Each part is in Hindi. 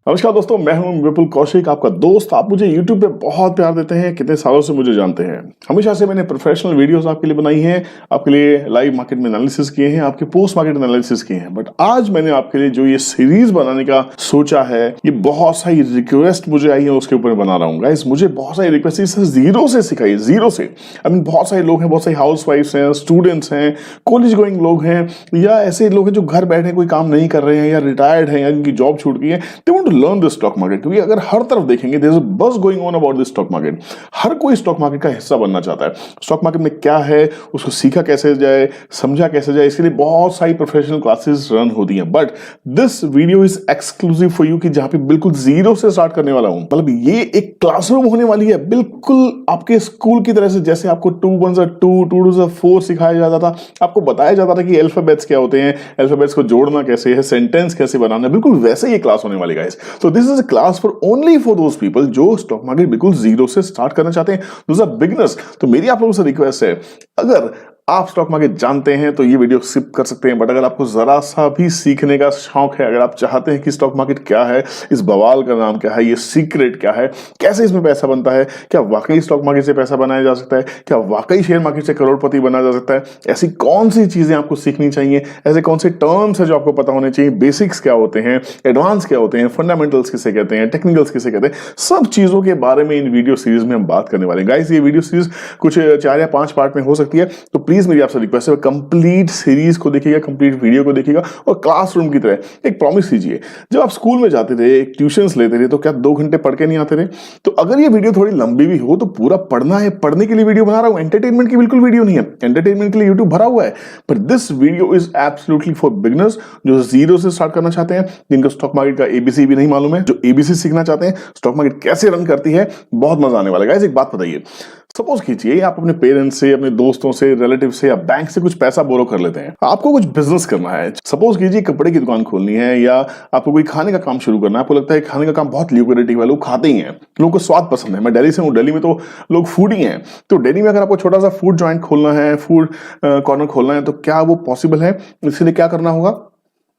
नमस्कार दोस्तों, मैं हूं विपुल कौशिक, आपका दोस्त। आप मुझे YouTube पे बहुत प्यार देते हैं, कितने सालों से मुझे जानते हैं। हमेशा से मैंने प्रोफेशनल वीडियोस आपके लिए बनाई हैं, आपके लिए लाइव मार्केट में एनालिसिस किए हैं, आपके पोस्ट मार्केट एनालिसिस किए हैं। बट आज मैंने आपके लिए जो ये सीरीज बनाने का सोचा है, ये बहुत सारी रिक्वेस्ट मुझे आई है, उसके ऊपर बना रहा हूँ। गाइस, मुझे बहुत सारी रिक्वेस्ट जीरो से सिखाई, जीरो से। आई मीन बहुत सारे लोग हैं, बहुत सारी हाउस वाइफ्स हैं, स्टूडेंट्स हैं, कॉलेज गोइंग लोग हैं, या ऐसे लोग हैं जो घर बैठे कोई काम नहीं कर रहे हैं, या रिटायर्ड हैं, या जिनकी जॉब छूट गई है। They want to learn the stock market, क्योंकि अगर हर तरफ देखेंगे there is a buzz going on about the stock market. हर कोई स्टॉक मार्केट का हिस्सा बनना चाहता है। स्टॉक मार्केट में क्या है, उसको सीखा कैसे जाए, समझा कैसे जाए, इसके लिए बहुत सारी प्रोफेशनल क्लासेस रन होती हैं। But this video is exclusive for you, कि जहां पे बिल्कुल जीरो से स्टार्ट करने वाला हूं। मतलब ये एक क्लासरूम होने वाली है, बिल्कुल आपके स्कूल की तरह से। जैसे आपको 2 1 2 2 2 4 सिखाया जाता था, आपको बताया जाता था कि अल्फाबेट्स क्या होते हैं, अल्फाबेट्स को जोड़ना कैसे है, सेंटेंस कैसे बनाना, बिल्कुल वैसे ही क्लास होने वाली गाइस। तो this is a class for only for those people जो स्टॉक मार्केट बिल्कुल जीरो से स्टार्ट करना चाहते हैं, दोस आर बिगिनर्स। तो मेरी आप लोगों से रिक्वेस्ट है, अगर आप स्टॉक मार्केट जानते हैं तो ये वीडियो स्किप कर सकते हैं। बट अगर आपको जरा सा भी सीखने का शौक है, अगर आप चाहते हैं कि स्टॉक मार्केट क्या है, इस बवाल का नाम क्या है, ये सीक्रेट क्या है, कैसे इसमें पैसा बनता है, क्या वाकई स्टॉक मार्केट से पैसा बनाया जा सकता है, क्या वाकई शेयर मार्केट से करोड़पति बना जा सकता है, ऐसी कौन सी चीजें आपको सीखनी चाहिए, ऐसे कौन से टर्म्स है जो आपको पता होने चाहिए, बेसिक्स क्या होते हैं, एडवांस क्या होते हैं, फंडामेंटल्स किसे कहते हैं, टेक्निकल्स किसे कहते हैं, सब चीजों के बारे में इन वीडियो सीरीज में हम बात करने वाले हैं। गाइस, ये वीडियो सीरीज कुछ 4 या 5 पार्ट में हो सकती है, तो प्लीज मेरी आपसे रिक्वेस्ट है, कंप्लीट सीरीज को देखिएगा, कंप्लीट वीडियो को देखिएगा, और क्लासरूम की तरह एक प्रॉमिस कीजिए। जब आप स्कूल में जाते थे, ट्यूशंस लेते थे, तो क्या 2 घंटे पढ़ के नहीं आते थे? तो अगर ये वीडियो थोड़ी लंबी भी हो तो पूरा पढ़ना है, पढ़ने के लिए वीडियो बना रहा हूं, एंटरटेनमेंट की बिल्कुल वीडियो नहीं है। एंटरटेनमेंट के लिए यूट्यूब भरा हुआ है, पर this video is absolutely for beginners जो जीरो से स्टार्ट करना चाहते हैं, जिनको स्टॉक मार्केट का एबीसी भी नहीं मालूम है, जो एबीसी सीखना चाहते हैं, स्टॉक मार्केट कैसे रन करती है। बहुत मजा आने वाला है। गाइस, एक बात बताइए, सपोज कीजिए आप अपने पेरेंट्स से, अपने दोस्तों से, रिलेटिव से या बैंक से कुछ पैसा बोरो कर लेते हैं। आपको कुछ बिजनेस करना है, सपोज कीजिए कपड़े की दुकान खोलनी है, या आपको कोई खाने का काम शुरू करना है। आपको लगता है खाने का काम बहुत ल्यूक्रेटिव है, लोग खाते ही हैं, लोगों को स्वाद पसंद है। मैं दिल्ली से हूँ, दिल्ली में तो लोग फूडी हैं। तो दिल्ली में अगर आपको छोटा सा फूड जॉइंट खोलना है, फूड कॉर्नर खोलना है, तो क्या वो पॉसिबल है? इसके लिए क्या करना होगा?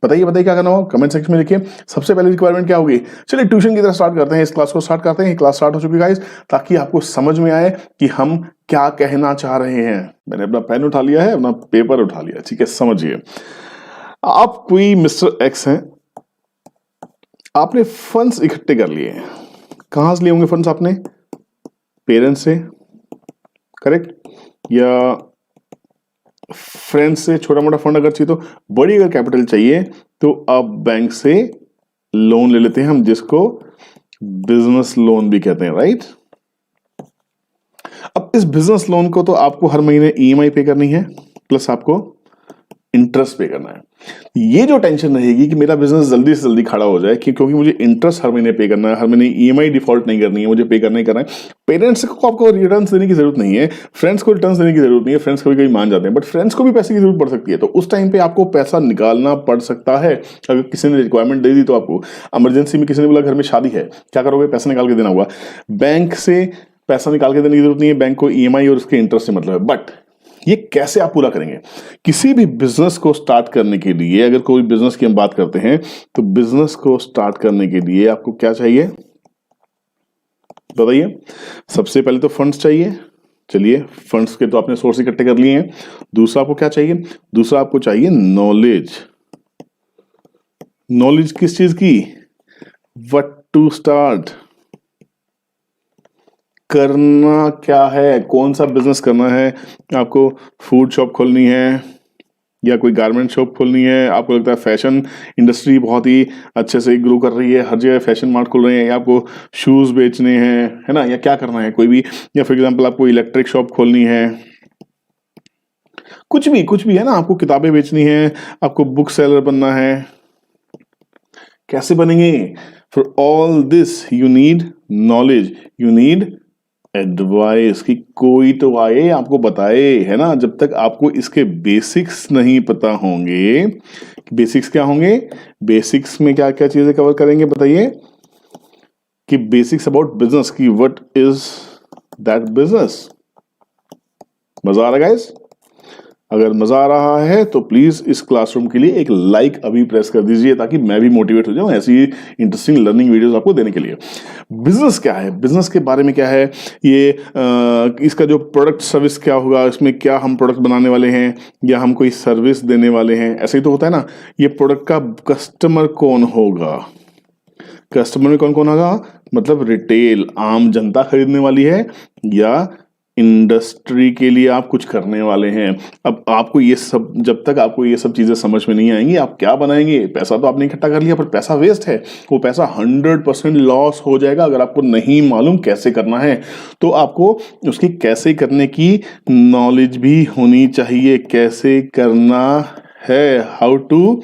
बताइए बताइए, क्या करना होगा? कमेंट सेक्शन में लिखिए। सबसे पहले रिक्वायरमेंट क्या होगी? चलिए ट्यूशन की तरह स्टार्ट करते हैं, इस क्लास को स्टार्ट करते हैं। क्लास स्टार्ट हो चुकी है गाइस, ताकि आपको समझ में आए कि हम क्या कहना चाह रहे हैं। मैंने अपना पेन उठा लिया है, अपना पेपर उठा लिया, ठीक है? समझिए, आप कोई मिस्टर एक्स हैं, आपने फंड्स इकट्ठे कर लिए हैं। कहां से लिए होंगे फंड्स आपने? पेरेंट्स से, करेक्ट? या फ्रेंड्स से? छोटा मोटा फंड अगर चाहिए तो। बड़ी अगर कैपिटल चाहिए तो आप बैंक से लोन ले लेते हैं, हम जिसको बिजनेस लोन भी कहते हैं, राइट? अब इस बिजनेस लोन को तो आपको हर महीने ईएमआई पे करनी है, प्लस आपको इंटरेस्ट पे करना है। ये जो टेंशन रहेगी कि मेरा बिजनेस जल्दी से जल्दी खड़ा हो जाए, क्योंकि मुझे इंटरेस्ट हर महीने पे करना है, हर महीने ईएमआई डिफॉल्ट नहीं करनी है, मुझे पे करना ही करना है। पेरेंट्स को आपको रिटर्न्स देने की जरूरत नहीं है, फ्रेंड्स को रिटर्न्स देने की जरूरत नहीं है। फ्रेंड्स कभी कभी मान जाते हैं, बट फ्रेंड्स को भी पैसे की जरूरत पड़ सकती है, तो उस टाइम पे आपको पैसा निकालना पड़ सकता है। अगर किसी ने रिक्वायरमेंट दे दी तो आपको इमरजेंसी में, किसी ने बोला घर में शादी है, क्या करोगे? पैसा निकाल के देना होगा। बैंक से पैसा निकाल के देने की जरूरत नहीं है, बैंक को ईएमआई और उसके इंटरेस्ट से मतलब है। बट ये कैसे आप पूरा करेंगे? किसी भी बिजनेस को स्टार्ट करने के लिए, अगर कोई बिजनेस की हम बात करते हैं, तो बिजनेस को स्टार्ट करने के लिए आपको क्या चाहिए बताइए? सबसे पहले तो फंड्स चाहिए। चलिए, फंड्स के तो आपने सोर्स इकट्ठे कर लिए हैं। दूसरा आपको क्या चाहिए? दूसरा आपको चाहिए नॉलेज। नॉलेज किस चीज की? व्हाट टू स्टार्ट, करना क्या है, कौन सा बिजनेस करना है। आपको फूड शॉप खोलनी है, या कोई गारमेंट शॉप खोलनी है, आपको लगता है फैशन इंडस्ट्री बहुत ही अच्छे से ग्रो कर रही है, हर जगह फैशन मार्ट खोल रहे हैं, या आपको शूज बेचने हैं, है ना, या क्या करना है कोई भी, या फॉर एग्जांपल आपको इलेक्ट्रिक शॉप खोलनी है, कुछ भी है ना, आपको किताबें बेचनी है, आपको बुक सेलर बनना है। कैसे बनेंगे? For all this you need knowledge, you need advice, कि कोई तो आए आपको बताए, है ना। जब तक आपको इसके बेसिक्स नहीं पता होंगे, बेसिक्स क्या होंगे, बेसिक्स में क्या क्या चीजें कवर करेंगे बताइए? कि बेसिक्स अबाउट बिजनेस, की व्हाट इज दैट बिजनेस। मजा आ रहा है गाइस? अगर मजा आ रहा है तो प्लीज इस क्लासरूम के लिए एक लाइक अभी प्रेस कर दीजिए, ताकि मैं भी मोटिवेट हो जाऊं ऐसी इंटरेस्टिंग लर्निंग वीडियोस आपको देने के लिए। बिजनेस क्या है, बिजनेस के बारे में क्या है, ये इसका जो प्रोडक्ट सर्विस क्या होगा, इसमें क्या हम प्रोडक्ट बनाने वाले हैं या हम कोई सर्विस देने वाले हैं, ऐसे ही तो होता है ना। ये प्रोडक्ट का कस्टमर कौन होगा, कस्टमर में कौन कौन होगा, मतलब रिटेल आम जनता खरीदने वाली है या इंडस्ट्री के लिए आप कुछ करने वाले हैं। अब आपको ये सब, जब तक आपको ये सब चीजें समझ में नहीं आएंगी आप क्या बनाएंगे। पैसा तो आपने इकट्ठा कर लिया पर पैसा वेस्ट है, वो पैसा 100% लॉस हो जाएगा अगर आपको नहीं मालूम कैसे करना है। तो आपको उसकी कैसे करने की नॉलेज भी होनी चाहिए, कैसे करना है, how to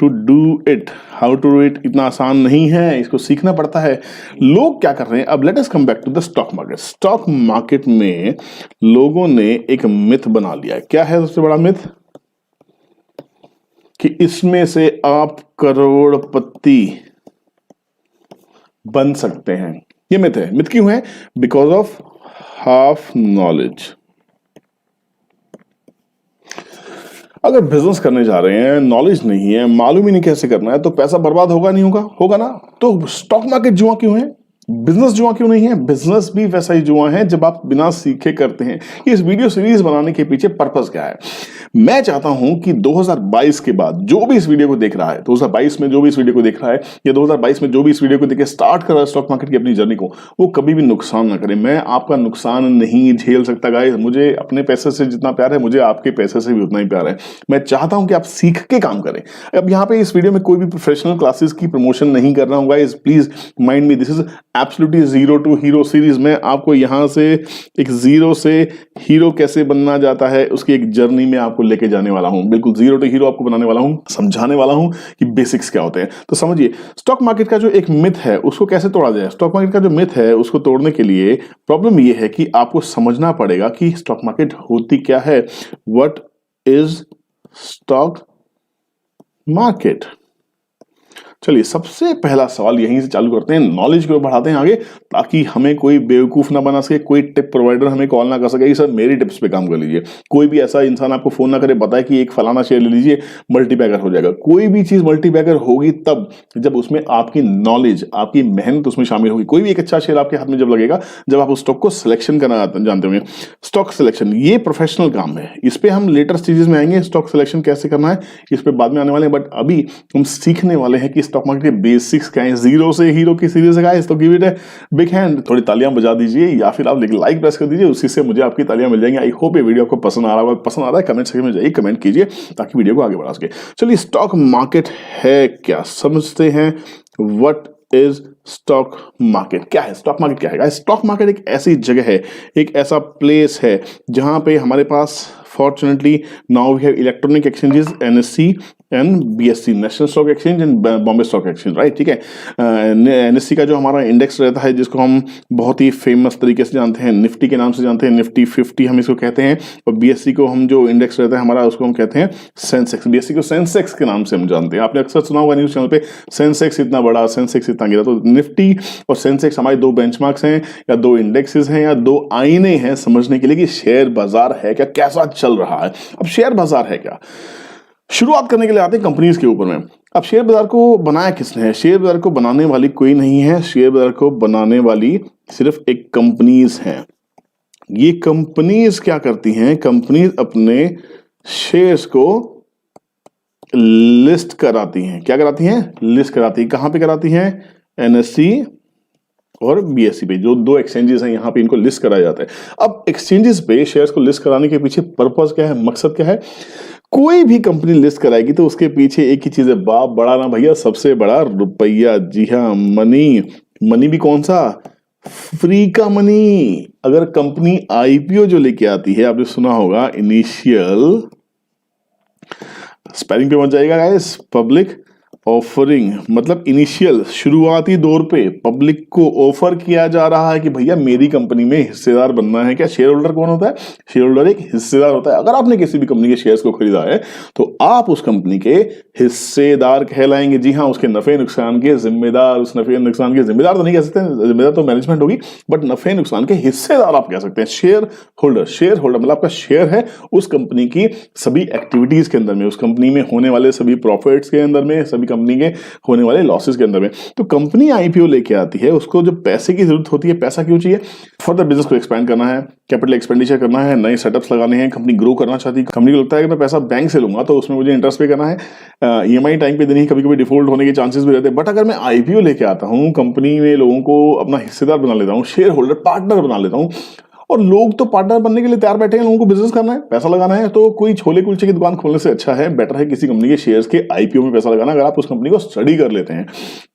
do it, how to do it इतना आसान नहीं है, इसको सीखना पड़ता है। लोग क्या कर रहे हैं, अब let us come back to the stock market. Stock market में लोगों ने एक मिथ बना लिया है। क्या है सबसे बड़ा मिथ, कि इसमें से आप करोड़पति बन सकते हैं। ये मिथ है। मिथ क्यों है, बिकॉज ऑफ हाफ नॉलेज। अगर बिजनेस करने जा रहे हैं, नॉलेज नहीं है, मालूम ही नहीं कैसे करना है, तो पैसा बर्बाद होगा नहीं होगा, होगा ना। तो स्टॉक मार्केट जुआ क्यों है, बिजनेस जुआ क्यों नहीं है। बिजनेस भी वैसा ही जुआ है जब आप बिना सीखे करते हैं। इस वीडियो सीरीज बनाने के पीछे पर्पस क्या है, मैं चाहता हूं कि 2022 के बाद जो भी इस वीडियो को देख रहा है, 2022 में जो भी इस वीडियो को देख रहा है या 2022 में जो भी इस वीडियो को देख के स्टार्ट कर रहा है स्टॉक मार्केट की अपनी जर्नी को, वो कभी भी नुकसान ना करे। मैं आपका नुकसान नहीं झेल सकता गाइस। मुझे अपने पैसे से जितना प्यार है, मुझे आपके पैसे से भी उतना ही प्यार है। मैं चाहता हूं कि आप सीख के काम करें। अब यहाँ पे इस वीडियो में कोई भी प्रोफेशनल क्लासेस की प्रमोशन नहीं कर रहा हूं guys, please mind me, this is absolutely zero to hero series. मैं आपको यहां से एक जीरो से हीरो कैसे बनना जाता है उसकी एक जर्नी में आपको लेके जाने वाला हूं। बिल्कुल जीरो टू हीरो आपको बनाने वाला हूं, समझाने वाला हूं कि बेसिक्स क्या होते हैं। तो समझिए, स्टॉक मार्केट का जो एक मिथ है उसको कैसे तोड़ा जाए। स्टॉक मार्केट का जो मिथ है उसको तोड़ने के लिए प्रॉब्लम ये है कि आपको समझना पड़ेगा कि स्टॉक मार्केट होती क्या है। What is stock market. चलिए सबसे पहला सवाल यहीं से चालू करते हैं, नॉलेज को बढ़ाते हैं आगे, ताकि हमें कोई बेवकूफ ना बना सके, कोई टिप प्रोवाइडर हमें कॉल ना कर सके कि सर मेरी टिप्स पे काम कर लीजिए। कोई भी ऐसा इंसान आपको फोन ना करे, बताए कि एक फलाना शेयर ले लीजिए मल्टीबैगर हो जाएगा। कोई भी चीज मल्टीबैगर होगी तब जब उसमें आपकी नॉलेज, आपकी मेहनत उसमें शामिल होगी। कोई भी एक अच्छा शेयर आपके हाथ में जब लगेगा, जब आप उस स्टॉक को सिलेक्शन करना जानते होंगे। स्टॉक सिलेक्शन ये प्रोफेशनल काम है, इस पे हम लेटर स्टेजेस में आएंगे। स्टॉक सिलेक्शन कैसे करना है इस पे बाद में आने वाले हैं, बट अभी हम सीखने वाले हैं कि स्टॉक मार्केट के बेसिक्स क्या है, जीरो से हीरो की सीरीज है। तो give it a big hand, थोड़ी तालियां बजा दीजिए या फिर आप लाइक प्रेस कर दीजिए, उसी से मुझे आपकी तालियां मिल जाएंगी। आई होप ये वीडियो आपको पसंद आ रहा होगा। पसंद आ रहा है कमेंट सेक्शन में जाइए, कमेंट कीजिए ताकि वीडियो को आगे बढ़ा सके। चलिए स्टॉक मार्केट है क्या समझते हैं। व्हाट इज स्टॉक मार्केट, क्या है स्टॉक मार्केट, क्या है। स्टॉक मार्केट एक ऐसी जगह है, एक ऐसा प्लेस है जहां पे हमारे पास fortunately now we have electronic exchanges NSE and BSE, national stock exchange and Bombay stock exchange, right. ठीक है, NSE का जो हमारा इंडेक्स रहता है जिसको हम बहुत ही फेमस तरीके से जानते हैं, निफ्टी के नाम से जानते हैं, निफ्टी 50 हम इसको कहते हैं। और BSE को हम जो इंडेक्स रहता है हमारा उसको हम कहते हैं सेंसेक्स। BSE को सेंसेक्स के नाम से हम जानते हैं। आपने अक्सर सुना होगा न्यूज चैनल पे सेंसेक्स इतना बड़ा, सेंसेक्स इतना गिरा। तो निफ्टी और सेंसेक्स हमारे दो बेंचमार्क्स हैं या दो इंडेक्सेस हैं या दो आईने हैं समझने के लिए कि शेयर बाजार है क्या, कैसा चल रहा है। अब शेयर बाजार है क्या, शुरुआत करने के लिए आते हैं कंपनीज के ऊपर में। अब शेयर बाजार को बनाया किसने है, शेयर बाजार को बनाने वाली कोई नहीं है, शेयर बाजार को बनाने वाली सिर्फ एक कंपनीज हैं। ये कंपनीज क्या करती हैं, कंपनीज अपने शेयर्स को लिस्ट कराती हैं। क्या कराती हैं, लिस्ट कराती हैं। कहां पे कराती हैं, NSE और BSE पे, जो दो एक्सचेंजेस हैं यहां पे इनको लिस्ट कराया जाता है। अब एक्सचेंजेस पे शेयर्स को लिस्ट कराने के पीछे पर्पस क्या है, मकसद क्या है। कोई भी कंपनी लिस्ट कराएगी तो उसके पीछे एक ही चीज है, बाप बड़ा ना भैया, सबसे बड़ा रुपया। जी हाँ, मनी। मनी भी कौन सा, फ्री का मनी। अगर कंपनी IPO जो लेके आती है, आपने सुना होगा इनिशियल, स्पेलिंग पे मत जाइएगा गाइस, पब्लिक ऑफरिंग मतलब इनिशियल शुरुआती दौर पे पब्लिक को ऑफर किया जा रहा है कि भैया मेरी कंपनी में हिस्सेदार बनना है। क्या शेयर होल्डर कौन होता है? शेयर होल्डर एक हिस्सेदार होता है। अगर आपने किसी भी कंपनी के शेयर्स को खरीदा है तो आप उस कंपनी के हिस्सेदार कहलाएंगे। जी हाँ, उसके नफे नुकसान के जिम्मेदार। उस नफे नुकसान के जिम्मेदार तो नहीं कह सकते, जिम्मेदार तो मैनेजमेंट होगी, बट नफे नुकसान के हिस्सेदार आप कह सकते हैं। शेयर होल्डर, शेयर होल्डर मतलब आपका शेयर है उस कंपनी की सभी एक्टिविटीज के अंदर में, उस कंपनी में होने वाले सभी प्रॉफिट्स के अंदर में, सभी कंपनी के होने वाले लॉसेस के अंदर में। तो कंपनी आईपीओ लेके आती है, उसको जो पैसे की जरूरत होती है, पैसा क्यों चाहिए? फर्दर बिजनेस को एक्सपैंड करना है, कैपिटल एक्सपेंडिचर करना है, नए सेटअप्स लगाने हैं, कंपनी ग्रो करना चाहती है। कंपनी को लगता है कि मैं पैसा बैंक से लूंगा तो उसमें मुझे इंटरेस्ट पे करना है, ईएमआई टाइम पे देनी है, कभी कभी डिफॉल्ट होने के चांसेस भी रहते हैं। बट अगर मैं आईपीओ लेके आता हूँ, कंपनी में लोगों को अपना हिस्सेदार बना लेता हूँ, शेयर होल्डर पार्टनर बना लेता हूँ, और लोग तो पार्टनर बनने के लिए तैयार बैठे हैं, लोगों को बिजनेस करना है, पैसा लगाना है, तो कोई छोले कुलचे की दुकान खोलने से अच्छा है, बेटर है किसी कंपनी के शेयर्स के आईपीओ में पैसा लगाना। अगर आप उस कंपनी को स्टडी कर लेते हैं,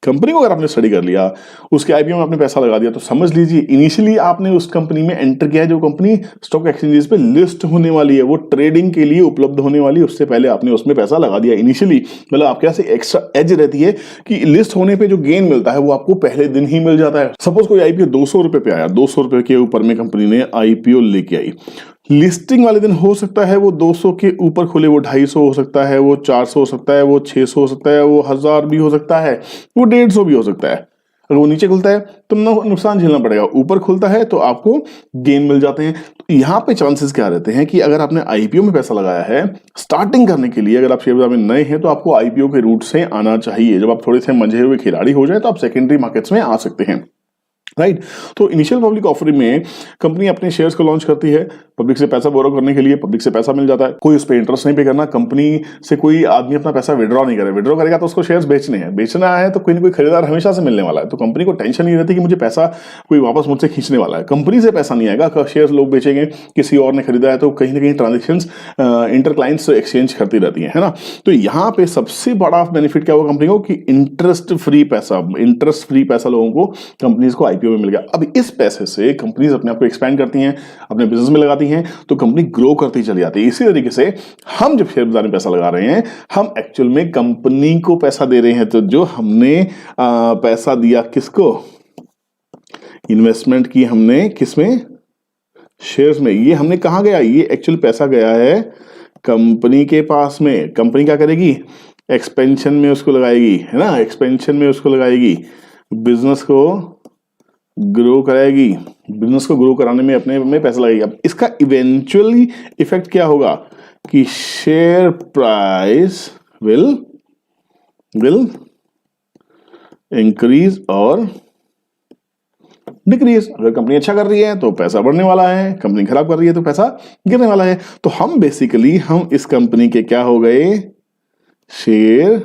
कंपनी को अगर आपने स्टडी कर लिया, उसके आईपीओ में आपने पैसा लगा दिया, तो समझ लीजिए इनिशियली आपने उस कंपनी में एंटर किया है। जो कंपनी स्टॉक एक्सचेंजेस पे लिस्ट होने वाली है, वो ट्रेडिंग के लिए उपलब्ध होने वाली है, उससे पहले आपने उसमें पैसा लगा दिया इनिशियली। मतलब आपके यहाँ से एक्स्ट्रा एज रहती है कि लिस्ट होने पे जो गेन मिलता है वो आपको पहले दिन ही मिल जाता है। सपोज कोई आईपीओ 200 रुपए पे आया, 200 रुपए के ऊपर में कंपनी ने आईपीओ लेके आई, लिस्टिंग वाले दिन हो सकता है वो 200 के ऊपर खुले, वो 250 हो सकता है, वो 400 हो सकता है, वो 600 हो सकता है, वो 1000 भी हो सकता है, वो 150 भी हो सकता है। अगर वो नीचे खुलता है तो नुकसान झेलना पड़ेगा, ऊपर खुलता है तो आपको गेन मिल जाते हैं। तो यहाँ पे चांसेस क्या रहते हैं कि अगर आपने आईपीओ में पैसा लगाया है स्टार्टिंग करने के लिए, अगर आप शेयर बाजार में नए हैं तो आपको आईपीओ के रूट से आना चाहिए। जब आप थोड़े से मंझे हुए खिलाड़ी हो जाए तो आप सेकेंडरी मार्केट्स में आ सकते हैं, राइट। तो इनिशियल पब्लिक ऑफरिंग में कंपनी अपने शेयर्स को लॉन्च करती है, पब्लिक से पैसा बोरो करने के लिए, पब्लिक से पैसा मिल जाता है, कोई उस पर इंटरेस्ट नहीं पे करना, कंपनी से कोई आदमी अपना पैसा विड्रॉ नहीं करे, विड्रॉ करेगा तो उसको शेयर्स बेचने हैं, बेचना है तो कोई ना कोई खरीदार हमेशा से मिलने वाला है। तो कंपनी को टेंशन नहीं रहती कि मुझे पैसा कोई वापस मुझसे खींचने वाला है, कंपनी से पैसा नहीं आएगा, शेयर्स लोग बेचेंगे, किसी और ने खरीदा है तो कहीं ना कहीं ट्रांजेक्शन्स इंटर क्लाइंट्स एक्सचेंज करती रहती है ना। तो यहाँ पे सबसे बड़ा बेनिफिट क्या हुआ कंपनी को कि इंटरेस्ट फ्री पैसा लोगों को कंपनीज को आईपीओ में मिल गया। अब इस पैसे से कंपनीज अपने आप को एक्सपैंड करती हैं, अपने बिजनेस में लगाती हैं, तो कंपनी ग्रो करती चली जाती है। इसी तरीके से हम जब शेयर बाजार में पैसा लगा रहे हैं, हम एक्चुअल में कंपनी को पैसा दे रहे हैं। तो जो हमने पैसा दिया किसको, इन्वेस्टमेंट की हमने किसमें, शेयर्स में, ये हमने कहां गया, ये एक्चुअल पैसा गया है कंपनी के पास में। कंपनी क्या करेगी, एक्सपेंशन में उसको लगाएगी, है ना, एक्सपेंशन में उसको लगाएगी, बिजनेस को ग्रो कराएगी, बिजनेस को ग्रो कराने में अपने में पैसा लगेगा। इसका इवेंचुअली इफेक्ट क्या होगा कि शेयर प्राइस विल इंक्रीज और डिक्रीज। अगर कंपनी अच्छा कर रही है तो पैसा बढ़ने वाला है, कंपनी खराब कर रही है तो पैसा गिरने वाला है। तो हम बेसिकली हम इस कंपनी के क्या हो गए, शेयर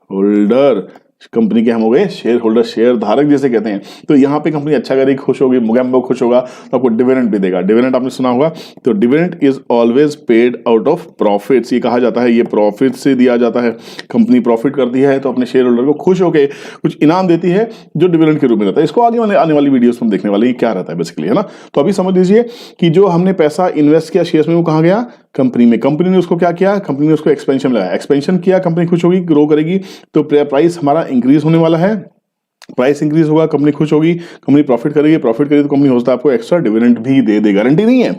होल्डर। कंपनी के हम हो गए शेयर होल्डर, शेयर धारक जैसे कहते हैं। तो यहाँ पे कंपनी अच्छा करेगी, खुश होगी, मोगैम्बो खुश होगा तो आपको डिविडेंड भी देगा। डिविडेंड आपने सुना होगा, तो dividend is always paid out of profits, ये कहा जाता है, ये प्रॉफिट से दिया जाता है। कंपनी प्रॉफिट करती है तो अपने शेयर होल्डर को खुश होकर कुछ इनाम देती है जो डिविडेंड के रूप में रहता है। इसको आगे आने वाली वीडियोस में देखने वाले हैं क्या रहता है बेसिकली, है ना। तो अभी समझ लीजिए कि जो हमने पैसा इन्वेस्ट किया शेयर्स में वो कहाँ गया, कंपनी में। कंपनी ने उसको क्या किया, कंपनी ने उसको एक्सपेंशन में लगाया, एक्सपेंशन किया, कंपनी खुश होगी, ग्रो करेगी, तो प्राइस हमारा इंक्रीज होने वाला है, प्राइस इंक्रीज होगा, कंपनी खुश होगी, कंपनी प्रॉफिट करेगी, प्रॉफिट करेगी तो कंपनी हो सकता है आपको एक्स्ट्रा डिविडेंड भी दे दे। गारंटी नहीं है,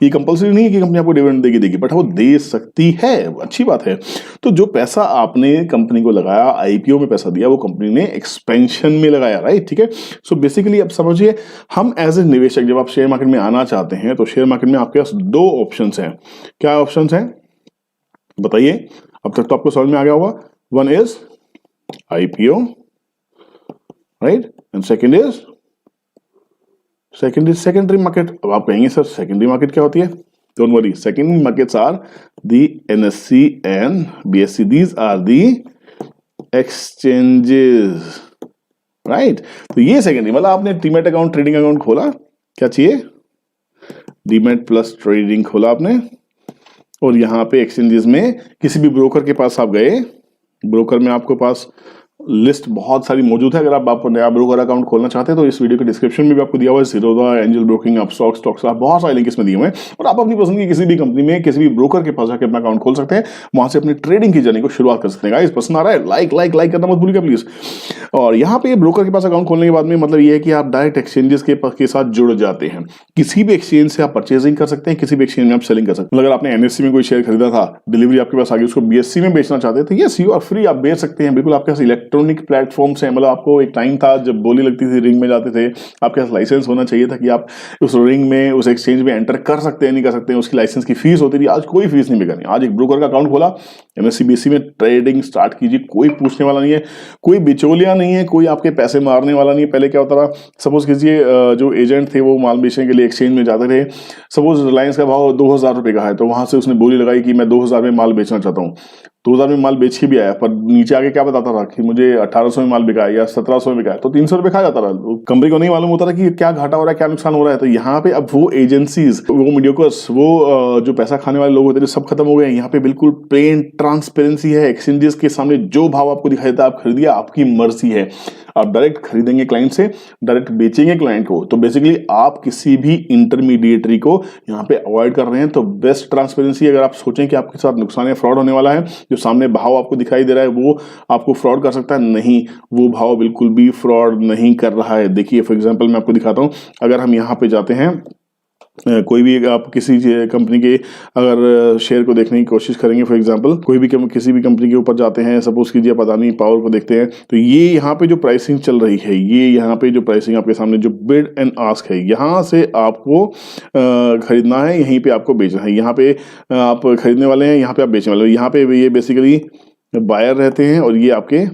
ये कंपलसरी नहीं है कि कंपनी आपको डिविडेंड देगी, बट वो दे सकती है, अच्छी बात है। तो जो पैसा आपने कंपनी को लगाया, आईपीओ में पैसा दिया, वो कंपनी ने एक्सपेंशन में लगाया, राइट, ठीक है। सो बेसिकली अब समझिए, हम एज ए निवेशक जब आप शेयर मार्केट में आना चाहते हैं तो शेयर मार्केट में आपके पास दो ऑप्शंस हैं। क्या ऑप्शंस हैं बताइए, अब तक तो आपको समझ में आ गया होगा। One is IPO, right, and second is secondary market. अब आप कहेंगे सर सेकेंडरी मार्केट क्या होती है, don't worry, secondary markets are the NSC and BSC, these are the exchanges, right. तो ये सेकेंडरी मतलब आपने डीमैट अकाउंट, ट्रेडिंग अकाउंट खोला, क्या चाहिए, डीमैट प्लस ट्रेडिंग खोला आपने, और यहाँ पे एक्सचेंजेस में किसी भी ब्रोकर के पास आप गए, ब्रोकर में आपके पास लिस्ट बहुत सारी मौजूद है। अगर आप नया ब्रोकर अकाउंट खोलना चाहते हैं तो इस वीडियो के डिस्क्रिप्शन में भी आपको दिया हुआ है, Zerodha, angel broking, Upstox, stocks, बहुत सारे लिंक इसमें दिए हुए हैं और आप अपनी पसंद की किसी भी कंपनी में किसी भी ब्रोकर के पास जाकर अपना अकाउंट खोल सकते हैं, वहां से अपनी ट्रेडिंग की जर्नी को शुरुआत कर सकते हैं। गाइस पसंद आ रहा है लाइक लाइक लाइक करना मत भूलिएगा प्लीज। और यहाँ पे ब्रोकर के पास अकाउंट खोलने के बाद में मतलब ये है कि आप डायरेक्ट एक्सचेंजेस के साथ जुड़ जाते हैं। किसी भी एक्सचेंज से आप परचेजिंग कर सकते हैं, किसी भी एक्सचेंज में आप सेलिंग कर सकते हैं। अगर आपने एनएससी में कोई शेयर खरीदा था, डिलीवरी आपके पास आ गई, उसको बीएससी में बेचना चाहते थे, यस यू आर फ्री, आप बेच सकते हैं बिल्कुल। आपके पास इलेक्ट्रॉनिक प्लेटफॉर्म से, मतलब आपको एक टाइम था जब बोली लगती थी, रिंग में जाते थे, आपके पास लाइसेंस होना चाहिए था कि आप उस रिंग में, उस एक्सचेंज में एंटर कर सकते हैं, नहीं कर सकते हैं, उसकी लाइसेंस की फीस होती थी। आज कोई फीस नहीं बेकारनी। आज एक ब्रोकर का अकाउंट खोला, एमएससी बीएससी में ट्रेडिंग स्टार्ट कीजिए, कोई पूछने वाला नहीं है, कोई बिचौलिया नहीं है, कोई आपके पैसे मारने वाला नहीं है। पहले क्या होता था, सपोज कीजिए जो एजेंट थे वो माल बेचने के लिए एक्सचेंज में जाते थे, सपोज रिलायंस का भाव 2000 रुपये का है, तो वहां से उसने बोली लगाई कि मैं 2000 में माल बेचना चाहता हूँ। 2000 में माल बेच के भी आया, पर नीचे आगे क्या बताता था कि मुझे 1800 में माल बिका है या 1700 में बिका है, तो 300 रुपये खा जाता था। कंपनी को नहीं मालूम होता था कि क्या घाटा हो रहा है, क्या नुकसान हो रहा है। तो यहाँ पे अब वो एजेंसीज, वो मीडियोकर्स, वो जो पैसा खाने वाले लोग होते थे, सब खत्म हो गए। यहाँ पे बिल्कुल प्लेन ट्रांसपेरेंसी है। एक्सचेंजेस के सामने जो भाव आपको दिखाई देता है आप खरीदिए, आपकी मर्जी है। आप डायरेक्ट खरीदेंगे क्लाइंट से, डायरेक्ट बेचेंगे क्लाइंट को, तो बेसिकली आप किसी भी इंटरमीडिएटरी को यहाँ पे अवॉइड कर रहे हैं। तो बेस्ट ट्रांसपेरेंसी, अगर आप सोचें कि आपके साथ नुकसान या फ्रॉड होने वाला है, जो सामने भाव आपको दिखाई दे रहा है वो आपको फ्रॉड कर सकता है, नहीं, वो भाव बिल्कुल भी फ्रॉड नहीं कर रहा है। देखिए फॉर एग्जांपल मैं आपको दिखाता हूं। अगर हम यहाँ पे जाते हैं, कोई भी आप किसी कंपनी के अगर शेयर को देखने की कोशिश करेंगे, फॉर एग्जांपल कोई भी किसी भी कंपनी के ऊपर जाते हैं, सपोज कीजिए अदानी पावर को देखते हैं, तो ये यहाँ पे जो प्राइसिंग चल रही है, ये यहाँ पे जो प्राइसिंग आपके सामने जो बिड एंड आस्क है, यहाँ से आपको खरीदना है, यहीं पे आपको बेचना है। यहाँ पे आप खरीदने वाले हैं, यहाँ पे आप बेचने वाले हैं। यहाँ पे ये बेसिकली बायर रहते हैं और ये आपके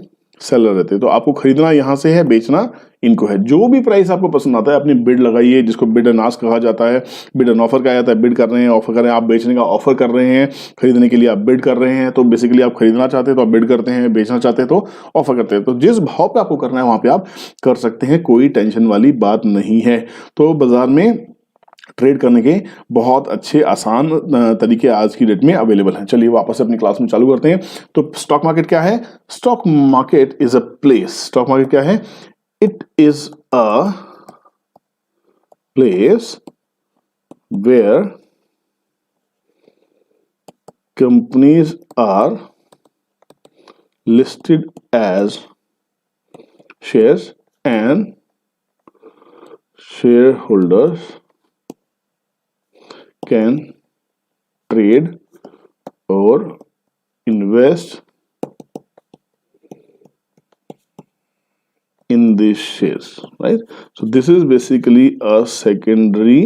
सेलर रहते हैं। तो आपको खरीदना यहाँ से है, बेचना इनको है। जो भी प्राइस आपको पसंद आता है अपनी बिड लगाइए, जिसको बिड एंड आस्क कहा जाता है। बिड एंड ऑफर कहा जाता है। बिड कर रहे हैं, ऑफर कर रहे हैं, आप बेचने का ऑफर कर रहे हैं, खरीदने के लिए आप बिड कर रहे हैं। तो बेसिकली आप खरीदना चाहते हैं तो आप बिड करते हैं, बेचना चाहते हैं तो ऑफर करते हैं। तो जिस भाव पे आपको करना है वहां पे आप कर सकते हैं, कोई टेंशन वाली बात नहीं है। तो बाजार में ट्रेड करने के बहुत अच्छे आसान तरीके आज की डेट में अवेलेबल हैं। चलिए वापस अपनी क्लास में चालू करते हैं। तो स्टॉक मार्केट क्या है? Stock market is a place. Stock market क्या है? It is a place where companies are listed as shares and shareholders can trade or invest in these shares, right? So this is basically a secondary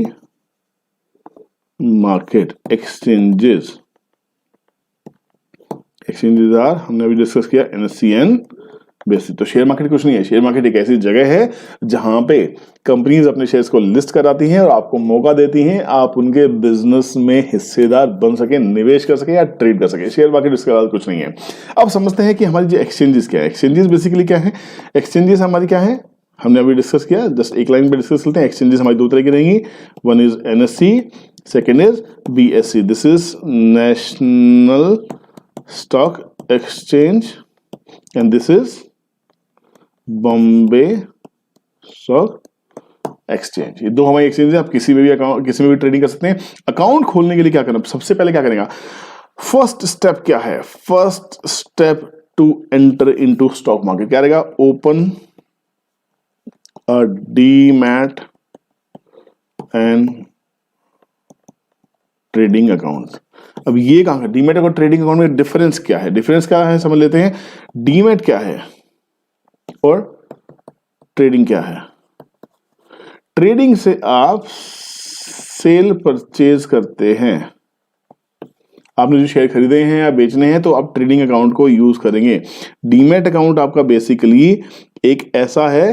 market. Exchanges are, हमने अभी डिस्कस किया, NSE and बेसिक। तो शेयर मार्केट कुछ नहीं है। शेयर मार्केट एक ऐसी जगह है जहां पे कंपनीज अपने शेयर्स को लिस्ट कराती हैं और आपको मौका देती हैं आप उनके बिजनेस में हिस्सेदार बन सके, निवेश कर सके या ट्रेड कर सके। शेयर मार्केट इसके अलावा कुछ नहीं है। अब समझते हैं कि हमारी जो एक्सचेंजेस क्या है। एक्सचेंजेस बेसिकली क्या है? एक्सचेंजेस हमारी क्या है, हमने अभी डिस्कस किया, जस्ट एक लाइन पे डिस्कस करते हैं। एक्सचेंजेस हमारी दो तरह की रहेंगी। One is NSE, second is BSE। This is national stock exchange and this is Bombay stock exchange. ये दो हमारी एक्सचेंज है। आप किसी में भी अकाउंट, किसी में भी ट्रेडिंग कर सकते हैं। अकाउंट खोलने के लिए क्या करना, सबसे पहले क्या करेगा? फर्स्ट स्टेप क्या है? First step to enter into stock market क्या रहेगा? Open a demat and trading account. अब ये कहां है? डीमैट और ट्रेडिंग अकाउंट में डिफरेंस क्या है? डिफरेंस क्या है समझ लेते हैं। डीमैट क्या है और ट्रेडिंग क्या है? ट्रेडिंग से आप सेल परचेज करते हैं। आपने जो शेयर खरीदे हैं या बेचने हैं तो आप ट्रेडिंग अकाउंट को यूज करेंगे। डीमैट अकाउंट आपका बेसिकली एक ऐसा है,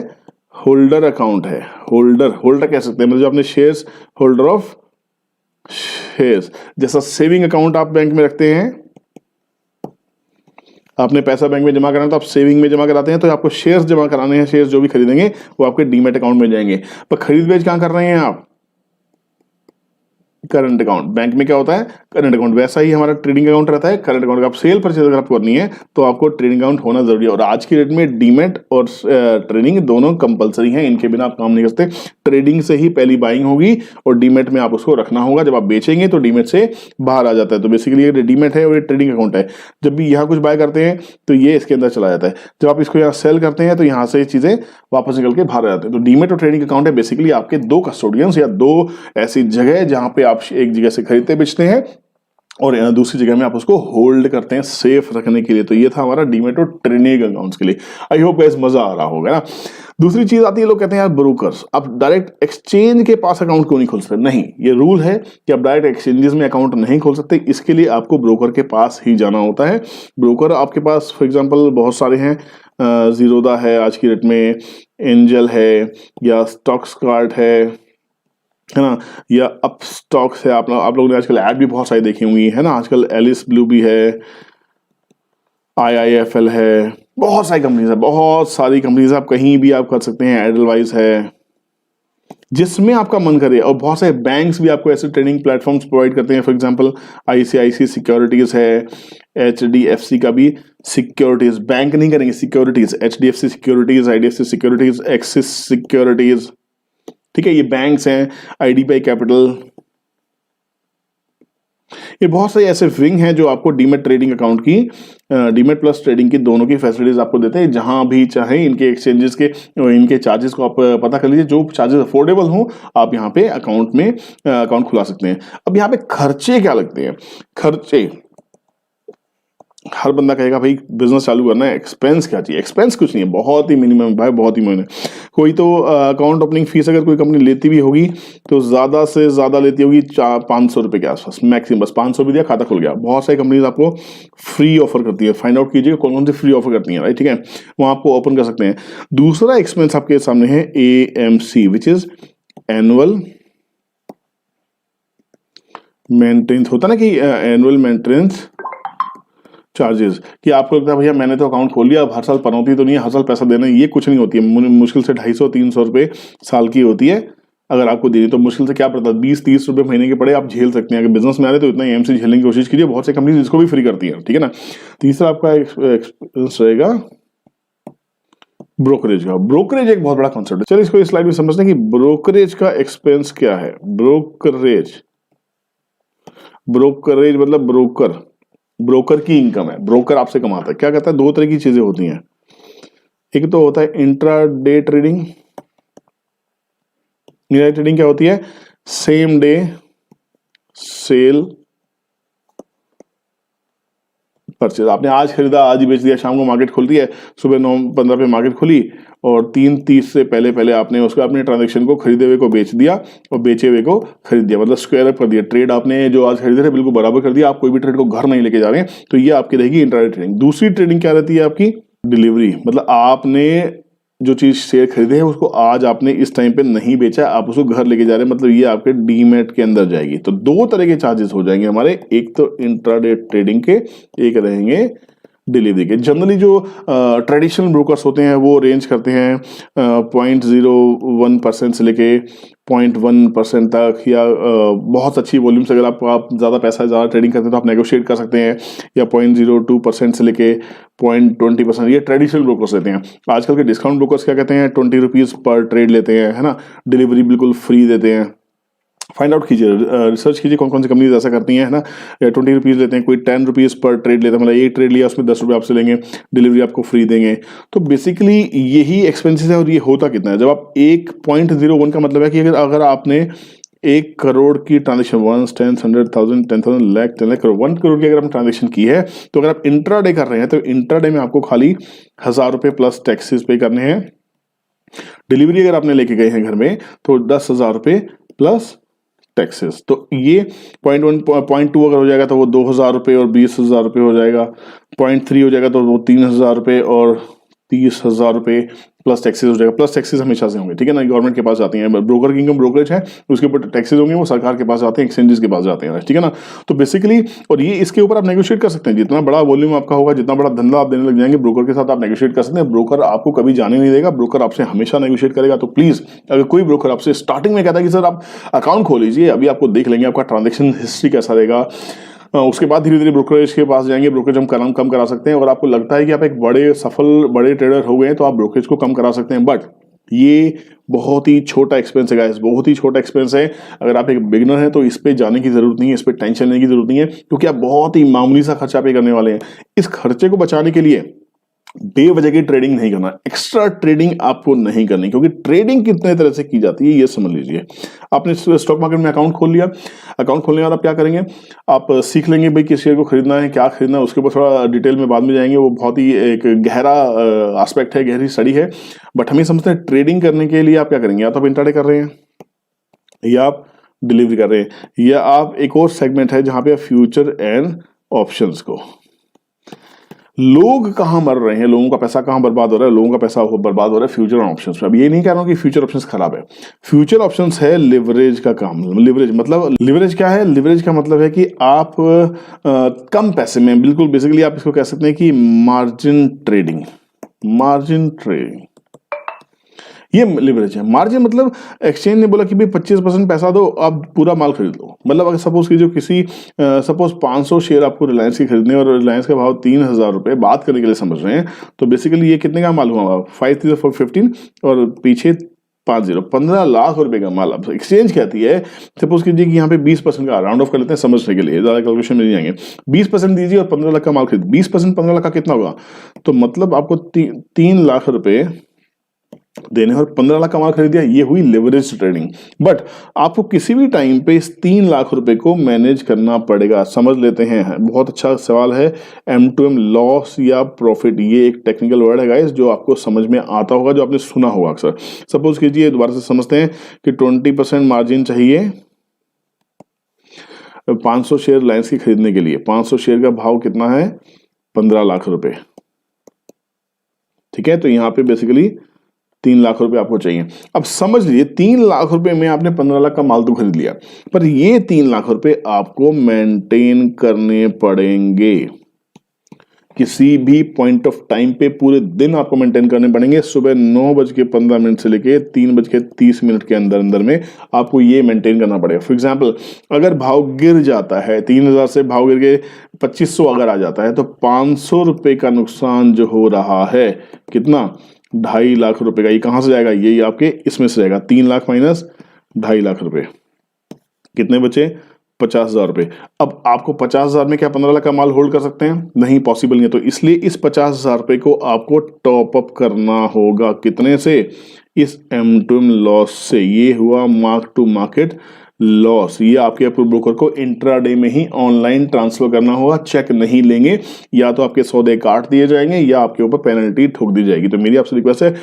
होल्डर अकाउंट है। होल्डर कह सकते हैं, मतलब जो अपने शेयर्स, होल्डर ऑफ शेयर्स। जैसा सेविंग अकाउंट आप बैंक में रखते हैं, आपने पैसा बैंक में जमा करना है तो आप सेविंग में जमा कराते हैं, तो आपको शेयर्स जमा कराने हैं। शेयर्स जो भी खरीदेंगे वो आपके डीमैट अकाउंट में जाएंगे। पर खरीद बेच कहां कर रहे हैं आप? Current account. बैंक में क्या होता है? Current account. वैसा ही हमारा ट्रेडिंग अकाउंट रहता है। करंट अकाउंट का आप सेल परचेज अगर आपको करनी है तो आपको ट्रेडिंग अकाउंट होना जरूरी है। और आज की डेट में डीमैट और ट्रेडिंग दोनों कंपलसरी हैं, इनके बिना आप काम नहीं कर सकते। ट्रेडिंग से ही पहली बाइंग होगी और डीमैट में आप उसको रखना होगा। जब आप बेचेंगे तो डीमैट से बाहर आ जाता है। तो बेसिकली ये डीमैट है और ये ट्रेडिंग अकाउंट है। जब भी यहाँ कुछ बाय करते हैं तो ये इसके अंदर चला जाता है। जब आप इसको यहाँ सेल करते हैं तो यहाँ से चीजें वापस निकल के बाहर आ जाते हैं। तो डीमैट और ट्रेडिंग अकाउंट है बेसिकली आपके दो कस्टोडियंस या दो ऐसी जगह जहां पे आप एक जगह से खरीदते बेचते हैं और दूसरी जगह में आप उसको होल्ड करते हैं सेफ रखने के लिए। तो ये था हमारा डीमैट और ट्रेडिंग अकाउंट्स के लिए। आई होप गाइस मजा आ रहा होगा ना। दूसरी चीज आती है, लोग कहते हैं यार ब्रोकर्स, आप डायरेक्ट एक्सचेंज के पास अकाउंट क्यों नहीं खोल सकते? नहीं, ये रूल है कि आप डायरेक्ट एक्सचेंजेस में अकाउंट नहीं खोल सकते। इसके लिए आपको ब्रोकर के पास ही जाना होता है। ब्रोकर आपके पास फॉर एग्जांपल बहुत सारे हैं, जीरोदा है आज की डेट में, एंजल है या स्टॉक्स कार्ड है ना, या अप स्टॉक्स है। आप लोगों ने आजकल ऐड भी बहुत सारी देखी होंगी, है ना। आजकल एलिस ब्लू भी है, IIFL है, बहुत सारी कंपनीज है, बहुत सारी कंपनीज आप कहीं भी आप कर सकते हैं। एडलवाइस है, जिसमें आपका मन करे। और बहुत सारे बैंक्स भी आपको ऐसे ट्रेडिंग प्लेटफॉर्म्स प्रोवाइड करते हैं। फॉर एग्जांपल ICICI सिक्योरिटीज है, HDFC का भी सिक्योरिटीज, बैंक नहीं करेंगे, securities, HDFC securities, IDFC securities, axis securities, ठीक है, ये बैंक्स हैं। IDBI कैपिटल, ये बहुत सारे ऐसे विंग हैं जो आपको डीमैट ट्रेडिंग अकाउंट की, डीमैट प्लस ट्रेडिंग की दोनों की फैसिलिटीज आपको देते हैं। जहां भी चाहे इनके एक्सचेंजेस के इनके चार्जेस को आप पता कर लीजिए, जो चार्जेस अफोर्डेबल हो आप यहाँ पे अकाउंट में अकाउंट खुला सकते हैं। अब यहाँ पे खर्चे क्या लगते हैं? खर्चे हर बंदा कहेगा भाई बिजनेस चालू करना है, एक्सपेंस क्या चाहिए? एक्सपेंस कुछ नहीं है, बहुत ही मिनिमम भाई, बहुत ही मिनिमम। कोई तो अकाउंट ओपनिंग फीस अगर कोई कंपनी लेती भी होगी तो ज्यादा से ज्यादा लेती होगी 500 रुपए के आसपास मैक्सिमम, बस 500 भी दिया खाता खुल गया। बहुत सारी कंपनीज आपको फ्री ऑफर करती है, फाइंड आउट कीजिए कौन कौन सी फ्री ऑफर करती है, राइट, ठीक है, वो आपको ओपन कर सकते हैं। दूसरा एक्सपेंस आपके सामने है AMC, which is annual maintenance. होता ना कि एनुअल मेंटेनेंस चार्जेस, कि आपको लगता है भैया मैंने तो अकाउंट खोल लिया, अब हर साल पनौती तो नहीं है, हर साल पैसा देना, ये कुछ नहीं होती है। मुश्किल से 250-300 रुपए साल की होती है। अगर आपको देनी तो मुश्किल से क्या पड़ता है, 20-30 रुपए महीने के पड़े, आप झेल सकते हैं। अगर बिजनेस में आ रहे तो इतना AMC झेलने की कोशिश कीजिए। बहुत सी कंपनी इसको भी फ्री करती है, ठीक है ना। तीसरा आपका एक्सपेंस रहेगा ब्रोकरेज का। ब्रोकरेज एक बहुत बड़ा कॉन्सेप्ट है। चलिए इसको इस स्लाइड में समझते हैं कि ब्रोकरेज का एक्सपेंस क्या है। ब्रोकरेज मतलब ब्रोकर की इनकम है। ब्रोकर आपसे कमाता है, क्या कहता है, दो तरह की चीजें होती हैं। एक तो होता है इंट्राडे ट्रेडिंग। ट्रेडिंग क्या होती है? Same day cell purchase. आपने आज खरीदा आज ही बेच दिया, शाम को मार्केट खुलती है, सुबह 9:15 पे मार्केट खुली और 3:30 से पहले आपने उसको अपने ट्रांजेक्शन को खरीदे हुए को बेच दिया और बेचे हुए को खरीद दिया, मतलब स्क्वायर अप कर दिया। ट्रेड आपने जो आज खरीदे थे बिल्कुल बराबर कर दिया। आप कोई भी ट्रेड को घर नहीं लेके जा रहे हैं, तो ये आपकी रहेगी इंट्राडे ट्रेडिंग। दूसरी ट्रेडिंग क्या रहती है आपकी? डिलीवरी, मतलब आपने जो चीज शेयर खरीदे है उसको आज आपने इस टाइम पे नहीं बेचा, आप उसको घर लेके जा रहे हैं, मतलब ये आपके डीमैट के अंदर जाएगी। तो दो तरह के चार्जेस हो जाएंगे हमारे, एक तो इंट्राडे ट्रेडिंग के, एक रहेंगे डिलीवरी के। जनरली जो ट्रेडिशनल ब्रोकर्स होते हैं वो रेंज करते हैं 0.01% से लेके 0.1% तक, या बहुत अच्छी वॉल्यूम से अगर आप ज़्यादा पैसा ज़्यादा ट्रेडिंग करते हैं तो आप नेगोशिएट कर सकते हैं, या 0.02% से लेके 0.20%। ये ट्रेडिशनल ब्रोकर्स लेते हैं। आजकल के डिस्काउंट ब्रोकर्स क्या कहते हैं, 20 रुपीज़ पर ट्रेड लेते हैं, है ना, डिलीवरी बिल्कुल फ्री देते हैं। फाइंड आउट कीजिए, रिसर्च कीजिए कौन कौन सी कंपनीज ऐसा करती हैं, है ना। 20 रुपीज़ लेते हैं, कोई 10 रुपीज़ पर ट्रेड लेते हैं, मतलब एक ट्रेड लिया उसमें 10 रुपये आपसे लेंगे, डिलीवरी आपको फ्री देंगे। तो बेसिकली यही एक्सपेंसेस है। और ये होता कितना है, जब आप 1.01 का मतलब है कि अगर आपने 1 करोड़ की ट्रांजेक्शन, 1, 10, 100,000, 10,000, लाख, 10 लाख, 1 करोड़ की अगर आपने ट्रांजेक्शन की है, तो अगर आप इंट्राडे कर रहे हैं तो इंट्राडे में आपको खाली 1,000 रुपये प्लस टैक्सेस पे करने हैं। डिलीवरी अगर आपने लेके गए हैं घर में तो 10,000 रुपये प्लस टैक्सेस। तो ये 0.2 अगर हो जाएगा तो वो 2,000 रुपये और 20,000 रुपये हो जाएगा। 0.3 हो जाएगा तो वो 3,000 रुपये और 30,000 रुपये प्लस टैक्सेस हो जाएगा। प्लस टैक्सेस हमेशा से होंगे, ठीक है ना, गवर्नमेंट के पास जाती हैं। ब्रोकर की इनकम ब्रोकरेज है, उसके ऊपर टैक्सेस होंगे, वो सरकार के पास जाते हैं, एक्सचेंजेस के पास जाते हैं, ठीक है ना। तो बेसिकली और ये इसके ऊपर आप नेगोशिएट कर सकते हैं, जितना बड़ा वॉल्यूम आपका होगा, जितना बड़ा धंधा आप देने लग जाएंगे, ब्रोकर के साथ आप नेगोशिएट कर सकते हैं। ब्रोकर आपको कभी जाने नहीं देगा, ब्रोकर आपसे हमेशा नेगोशिएट करेगा। तो प्लीज, अगर कोई ब्रोकर आपसे स्टार्टिंग में कहता है कि सर आप अकाउंट खोल लीजिए, अभी आपको देख लेंगे आपका ट्रांजेक्शन हिस्ट्री कैसा रहेगा, उसके बाद धीरे धीरे ब्रोकरेज के पास जाएंगे, ब्रोकरेज हम कम करा सकते हैं। और आपको लगता है कि आप एक बड़े ट्रेडर हो गए हैं, तो आप ब्रोकरेज को कम करा सकते हैं। बट ये बहुत ही छोटा एक्सपेंस है गाइस, बहुत ही छोटा एक्सपेंस है। अगर आप एक बिगिनर हैं तो इस पे जाने की जरूरत नहीं है, इस पे टेंशन लेने की जरूरत नहीं है, क्योंकि आप बहुत ही मामूली सा खर्चा पे करने वाले हैं। इस खर्चे को बचाने के लिए बेवजह की ट्रेडिंग नहीं करना, एक्स्ट्रा ट्रेडिंग आपको नहीं करनी, क्योंकि ट्रेडिंग कितने तरह से की जाती है ये समझ लीजिए। आपने स्टॉक मार्केट में अकाउंट खोल लिया, अकाउंट खोलने के बाद आप क्या करेंगे, आप सीख लेंगे भाई किस शेयर को खरीदना है, क्या खरीदना है, उसके ऊपर थोड़ा डिटेल में बाद में जाएंगे। वो बहुत ही एक गहरा एस्पेक्ट है, गहरी स्टडी है। बट हम ये समझते हैं ट्रेडिंग करने के लिए आप क्या करेंगे, या तो आप इंट्राडे कर रहे हैं, या आप डिलीवरी कर रहे हैं, या आप एक और सेगमेंट है जहां पे आप फ्यूचर एंड ऑप्शंस को। लोग कहां मर रहे हैं, लोगों का पैसा कहां बर्बाद हो रहा है, लोगों का पैसा बर्बाद हो रहा है फ्यूचर ऑप्शंस में। अब ये नहीं कह रहा हूं कि फ्यूचर ऑप्शंस खराब है, फ्यूचर ऑप्शंस है लिवरेज का काम। लिवरेज क्या है, लिवरेज का मतलब है कि आप कम पैसे में, बिल्कुल बेसिकली आप इसको कह सकते हैं कि मार्जिन ट्रेडिंग, ये लिवरेज है। मार्जिन मतलब एक्सचेंज ने बोला कि भाई 25% पैसा दो, आप पूरा माल खरीद लो। मतलब अगर सपोज कीजिए किसी सपोज 500 शेयर आपको रिलायंस की खरीदने, और रिलायंस का भाव 3,000 रुपये, बात करने के लिए समझ रहे हैं, तो बेसिकली ये कितने का माल हुआ, 5 3 4 15 और पीछे 15 लाख रुपए का माल। अब एक्सचेंज कहती है, सपोज कीजिए कि यहाँ पे 20% का राउंड ऑफ कर लेते हैं समझने के लिए, ज्यादा कैलकुलेशन में नहीं जाएंगे, 20% दीजिए और 15 लाख का माल खरीद, 20% 15 लाख का कितना होगा, तो मतलब आपको 3 लाख रुपए देने और 15 लाख का माल खरीद दिया, ये हुई लिवरेज ट्रेडिंग। बट आपको किसी भी टाइम पे इस 3 लाख रुपए को मैनेज करना पड़ेगा। समझ लेते हैं, बहुत अच्छा सवाल है। M2M लॉस या प्रॉफिट, ये एक टेक्निकल वर्ड है गाइस, जो आपको समझ में आता होगा, जो आपने सुना होगा अक्सर। सपोज कीजिए, दोबारा से समझते हैं कि 20% मार्जिन चाहिए 500 शेयर रिलायंस की खरीदने के लिए। 500 शेयर का भाव कितना है, 15 लाख रुपए, ठीक है। तो यहां पे बेसिकली 3 लाख रुपए आपको चाहिए। अब समझ लीजिए 3 लाख रुपए में आपने 15 लाख का माल तो खरीद लिया, पर ये 3 लाख रुपए आपको मेंटेन करने पड़ेंगे। किसी भी पॉइंट ऑफ टाइम पे पूरे दिन आपको मेंटेन करने पड़ेंगे। सुबह 9:15 से लेके 3:30 के अंदर अंदर में आपको ये मेंटेन करना पड़ेगा। फॉर एग्जांपल, अगर भाव गिर जाता है 3,000 से, भाव गिर के 2500 अगर आ जाता है, तो 500 रुपए का नुकसान जो हो रहा है, कितना, 2.5 लाख रुपए का। ये कहां से जाएगा, यही आपके इसमें से जाएगा। 3 लाख माइनस 2.5 लाख रुपए, कितने बचे, 50,000 रुपए। अब आपको 50,000 में क्या 15 लाख का माल होल्ड कर सकते हैं, नहीं, पॉसिबल नहीं है। तो इसलिए इस 50,000 रुपए को आपको टॉप अप करना होगा, कितने से, इस M2M लॉस से। ये हुआ मार्क टू मार्केट लॉस। ये आपके ब्रोकर को इंट्राडे में ही ऑनलाइन ट्रांसफर करना होगा, चेक नहीं लेंगे, या तो आपके सौदे काट दिए जाएंगे या आपके ऊपर पेनल्टी ठोक दी जाएगी। तो मेरी आपसे रिक्वेस्ट है,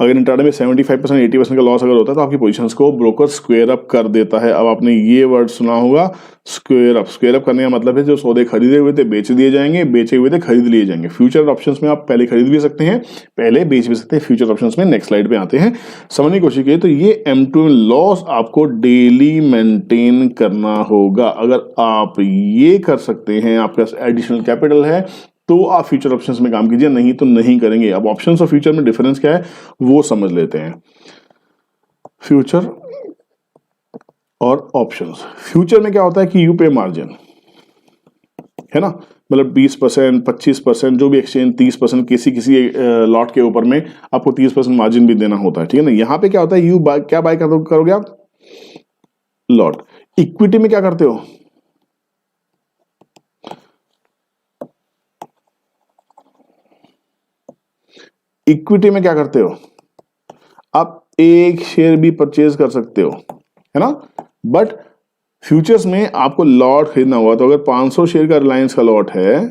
अगर इंट्राडे में 75% 80% का लॉस अगर होता है, तो आपकी पोजीशंस को ब्रोकर स्क्वायर अप कर देता है। अब आपने ये वर्ड सुना होगा, स्क्वायर अप। स्क्वायर अप करने का मतलब है जो सौदे खरीदे हुए थे बेच दिए जाएंगे, बेचे हुए थे खरीद लिए जाएंगे। फ्यूचर ऑप्शंस में आप पहले खरीद भी सकते हैं, पहले बेच भी सकते हैं। फ्यूचर ऑप्शंस में नेक्स्ट स्लाइड पे आते हैं, समझने की कोशिश कीजिए। तो ये M2M लॉस आपको डेली मेंटेन करना होगा। अगर आप ये कर सकते हैं, आपके पास एडिशनल कैपिटल है, तो आप फ्यूचर ऑप्शंस में काम कीजिए, नहीं तो नहीं करेंगे। अब ऑप्शंस और फ्यूचर में डिफरेंस क्या है वो समझ लेते हैं। फ्यूचर और ऑप्शंस, फ्यूचर में क्या होता है कि यू पे मार्जिन, है ना, मतलब 20%, 25%, जो भी एक्सचेंज 30%, किसी लॉट के ऊपर में आपको 30% मार्जिन भी देना होता है, ठीक है ना। यहां पे क्या होता है, क्या बाय करोगे आप, लॉट। इक्विटी में क्या करते हो, इक्विटी में क्या करते हो, आप एक शेयर भी परचेज कर सकते हो, है ना। बट फ्यूचर्स में आपको लॉट खरीदना होगा, तो अगर 500 शेयर का रिलायंस का लॉट है,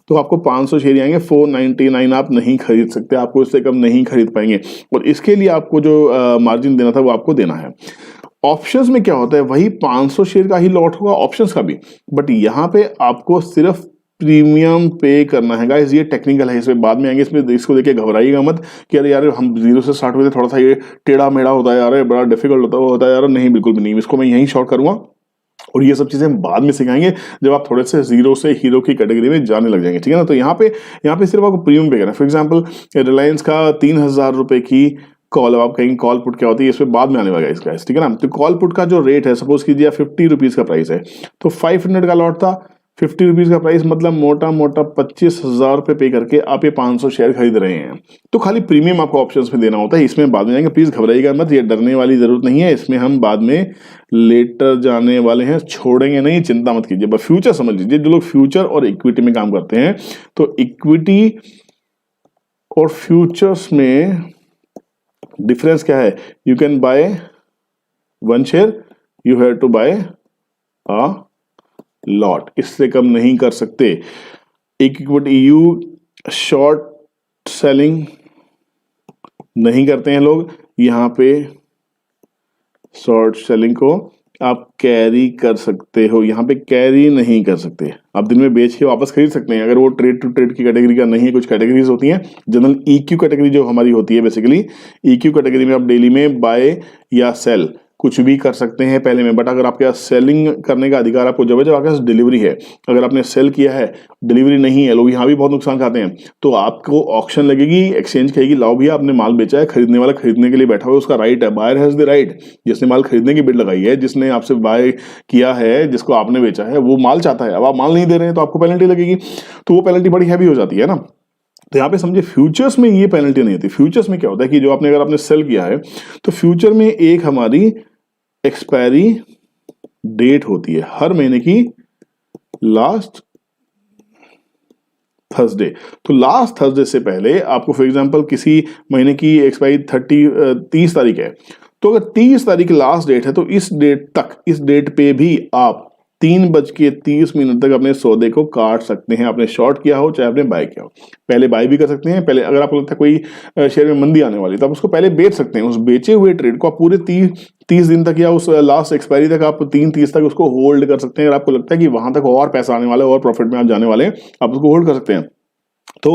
तो आपको 500 शेयर आएंगे, 499 आप नहीं खरीद सकते, आपको इससे कम नहीं खरीद पाएंगे, और इसके लिए आपको जो मार्जिन देना था वो आपको देना है। ऑप्शंस में क्या होता है, वही 500 शेयर का ही लॉट होगा, ऑप्शंस का भी, बट यहां पे आपको सिर्फ प्रीमियम पे करना है गाइस, ये टेक्निकल है, इसमें बाद में आएंगे, इसमें इसको देख के घबराइएगा मत कि अरे यार हम जीरो से स्टार्ट हुए थे, थोड़ा सा ये टेढ़ा मेढ़ा होता है यार, बड़ा डिफिकल्ट होता है यार, नहीं बिल्कुल भी नहीं, इसको मैं यहीं शॉर्ट करूंगा और ये सब चीजें हम बाद में सिखाएंगे जब आप थोड़े से जीरो से हीरो की कैटेगरी में जाने लग जाएंगे, ठीक है ना। तो यहाँ पे सिर्फ आपको प्रीमियम पे करना है। फॉर एग्जाम्पल रिलायंस का 3,000 रुपए की कॉल, अब आप कहेंगे कॉल पुट क्या होती है, इसमें बाद में आने वाला है इसका, ठीक है ना। तो कॉल पुट का जो रेट है, सपोज कीजिए 50 रुपीज का प्राइस है, तो 500 का लॉट था, 50 रुपीज का प्राइस, मतलब मोटा मोटा 25,000 रुपए पे करके आप ये 500 शेयर खरीद रहे हैं। तो खाली प्रीमियम आपको ऑप्शंस में देना होता है, इसमें बाद में जाएंगे, प्लीज घबराइएगा मत, ये डरने वाली जरूरत नहीं है, इसमें हम बाद में लेटर जाने वाले हैं, छोड़ेंगे नहीं, चिंता मत कीजिए। बस फ्यूचर समझ लीजिए, जो लोग फ्यूचर और इक्विटी में काम करते हैं, तो इक्विटी और फ्यूचर्स में डिफरेंस क्या है, you can buy 1 share, you have to buy a lot, इससे कम नहीं कर सकते। इक्विटी यू शॉर्ट सेलिंग नहीं करते हैं लोग, यहां पे शॉर्ट सेलिंग को आप कैरी कर सकते हो, यहां पे कैरी नहीं कर सकते। आप दिन में बेच के वापस खरीद सकते हैं, अगर वो ट्रेड टू ट्रेड की कैटेगरी का नहीं है। कुछ कैटेगरीज होती हैं, जनरल ईक्यू कैटेगरी जो हमारी होती है, बेसिकली ईक्यू कैटेगरी में आप डेली में बाय या सेल कुछ भी कर सकते हैं पहले में, बट अगर आपके पास सेलिंग करने का अधिकार आपको जब आपके पास डिलीवरी है, अगर आपने सेल किया है डिलीवरी नहीं है, लोग यहाँ भी बहुत नुकसान खाते हैं, तो आपको ऑक्शन लगेगी, एक्सचेंज कहेगी लाओ भैया आपने माल बेचा है, खरीदने वाला खरीदने के लिए बैठा हुआ है, उसका राइट है, बायर हैज द राइट, जिसने माल खरीदने की बिड लगाई है, जिसने आपसे बाय किया है, जिसको आपने बेचा है, वो माल चाहता है, अब आप माल नहीं दे रहे हैं तो आपको पेनल्टी लगेगी, तो वो पेनल्टी बड़ी हैवी हो जाती है ना। तो यहाँ पे समझे फ्यूचर्स में ये पेनल्टी नहीं होती। फ्यूचर्स में क्या होता है कि जो आपने अगर आपने सेल किया है, तो फ्यूचर में एक हमारी एक्सपायरी डेट होती है हर महीने की लास्ट थर्सडे, तो लास्ट थर्सडे से पहले आपको फॉर एग्जांपल किसी महीने की एक्सपायरी 30 तारीख है, तो अगर 30 तारीख लास्ट डेट है, तो इस डेट तक, इस डेट पे भी आप 3:30 तक अपने सौदे को काट सकते हैं, आपने शॉर्ट किया हो चाहे आपने बाय किया हो। पहले बाय भी कर सकते हैं, पहले अगर आपको लगता है कोई शेयर में मंदी आने वाली तो आप उसको पहले बेच सकते हैं, उस बेचे हुए ट्रेड को आप पूरे 30 दिन तक या उस लास्ट एक्सपायरी तक आप 3:30 तक उसको होल्ड कर सकते हैं। अगर आपको लगता है कि वहां तक और पैसा आने वाला है और प्रॉफिट में आप जाने वाले हैं, आप उसको होल्ड कर सकते हैं। तो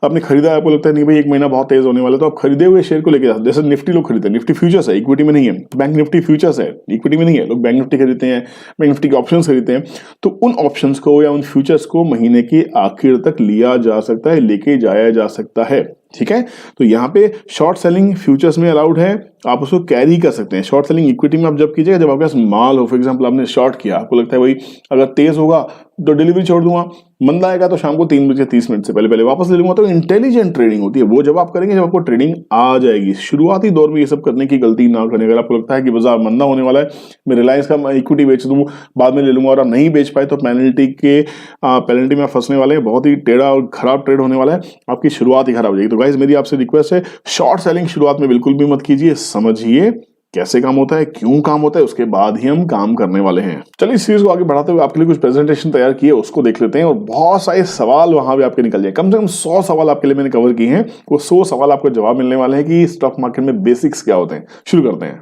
आपने खरीदा, आपको लगता है नहीं भाई 1 महीना बहुत तेज होने वाला है, तो आप खरीदे हुए शेयर को लेके जाते हैं। जैसे निफ्टी लोग खरीदते हैं, निफ्टी फ्यूचर्स है, इक्विटी में नहीं है, बैंक निफ्टी फ्यूचर्स है, इक्विटी में नहीं है, लोग बैंक निफ्टी खरीदते हैं, बैंक निफ्टी के ऑप्शंस खरीदते हैं, तो उन ऑप्शंस को या उन फ्यूचर्स को महीने के आखिर तक लिया जा सकता है, लेके जाया जा सकता है, ठीक है। तो यहाँ पे शॉर्ट सेलिंग फ्यूचर्स में अलाउड है, आप उसको कैरी कर सकते हैं। शॉर्ट सेलिंग इक्विटी में आप जब कीजिएगा जब आपके पास माल हो, फॉर एग्जांपल आपने शॉर्ट किया, आपको लगता है भाई अगर तेज होगा तो डिलीवरी छोड़ दूंगा, मंदा आएगा तो शाम को 3:30 से पहले वापस ले लूंगा, तो इंटेलिजेंट ट्रेडिंग होती है वो जब आप करेंगे जब आपको ट्रेडिंग आ जाएगी। शुरुआती दौर में ये सब करने की गलती ना करें। अगर आपको लगता है कि बाजार मंदा होने वाला है, मैं रिलायंस का इक्विटी बेच दूं बाद में ले लूंगा, और आप नहीं बेच पाए तो पेनल्टी में फंसने वाले हैं, बहुत ही टेढ़ा और खराब ट्रेड होने वाला है, आपकी शुरुआत ही खराब हो जाएगी। तो गाइस मेरी आपसे रिक्वेस्ट है, शॉर्ट सेलिंग शुरुआत में बिल्कुल भी मत कीजिए, समझिए कैसे काम होता है, क्यों काम होता है, उसके बाद ही हम काम करने वाले हैं। चलिए इस सीरीज को आगे बढ़ाते हुए आपके लिए कुछ प्रेजेंटेशन तैयार किए, उसको देख लेते हैं, और बहुत सारे सवाल वहां भी आपके निकल जाए, कम से कम 100 सवाल आपके लिए मैंने कवर किए हैं, वो 100 सवाल आपको जवाब मिलने वाले हैं कि स्टॉक मार्केट में बेसिक्स क्या होते हैं। शुरू करते हैं।